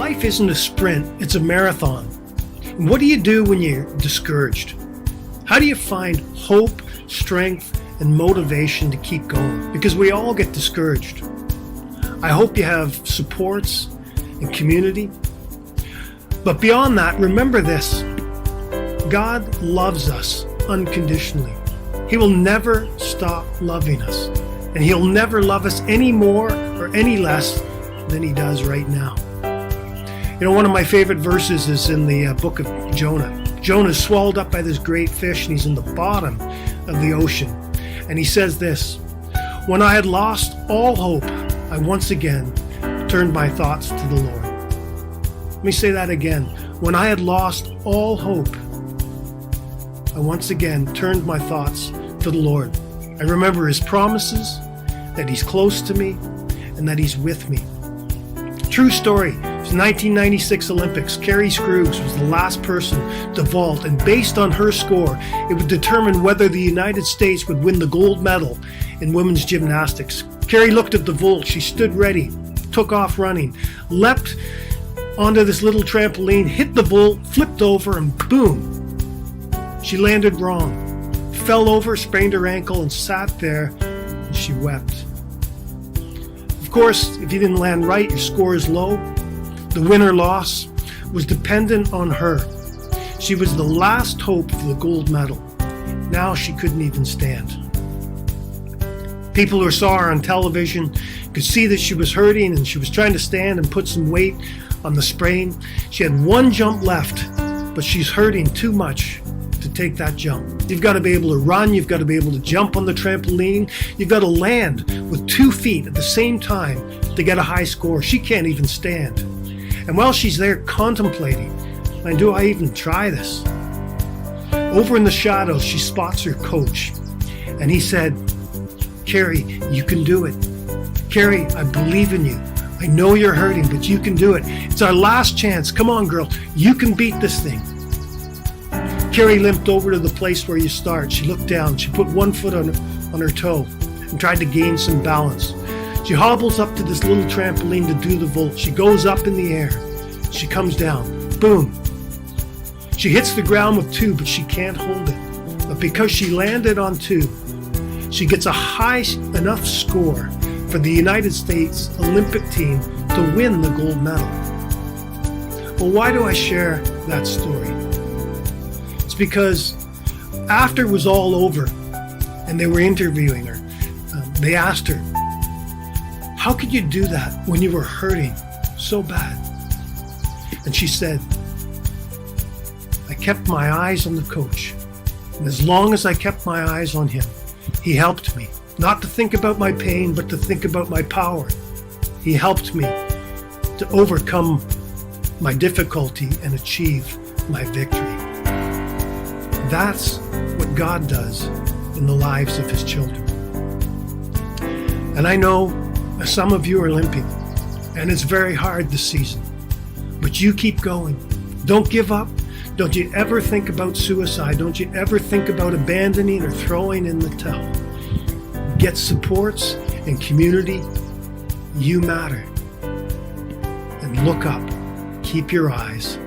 Life isn't a sprint, it's a marathon. And what do you do when you're discouraged? How do you find hope, strength, and motivation to keep going? Because we all get discouraged. I hope you have supports and community. But beyond that, remember this: God loves us unconditionally. He will never stop loving us. And He'll never love us any more or any less than He does right now. You know, one of my favorite verses is in the book of Jonah. Jonah's swallowed up by this great fish, and he's in the bottom of the ocean. And he says this: "When I had lost all hope, I once again turned my thoughts to the Lord." Let me say that again. When I had lost all hope, I once again turned my thoughts to the Lord. I remember His promises, that He's close to me, and that He's with me. True story. It was the 1996 Olympics. Carrie Scruggs was the last person to vault, and based on her score, it would determine whether the United States would win the gold medal in women's gymnastics. Carrie looked at the vault. She stood ready, took off running, leapt onto this little trampoline, hit the vault, flipped over, and boom, she landed wrong, fell over, sprained her ankle, and sat there, and she wept. Of course, if you didn't land right, your score is low. The win or loss was dependent on her. She was the last hope for the gold medal. Now she couldn't even stand. People who saw her on television could see that she was hurting, and she was trying to stand and put some weight on the sprain. She had one jump left, but she's hurting too much to take that jump. You've got to be able to run, you've got to be able to jump on the trampoline, you've got to land with 2 feet at the same time to get a high score. She can't even stand. And while she's there contemplating, and do I even try this? Over in the shadows, she spots her coach, and he said, "Carrie, you can do it. Carrie, I believe in you. I know you're hurting, but you can do it. It's our last chance. Come on, girl. You can beat this thing." Carrie limped over to the place where you start. She looked down. She put one foot on her toe and tried to gain some balance. She hobbles up to this little trampoline to do the vault. She goes up in the air. She comes down. Boom. She hits the ground with 2, but she can't hold it. But because she landed on 2, she gets a high enough score for the United States Olympic team to win the gold medal. Well, why do I share that story? It's because after it was all over and they were interviewing her, they asked her, "How could you do that when you were hurting so bad?" And she said, "I kept my eyes on the coach. And as long as I kept my eyes on him, he helped me. Not to think about my pain, but to think about my power. He helped me to overcome my difficulty and achieve my victory." That's what God does in the lives of His children. And I know some of you are limping, and it's very hard this season, but you keep going. Don't give up. Don't you ever think about suicide. Don't you ever think about abandoning or throwing in the towel. Get supports and community. You matter. And look up. Keep your eyes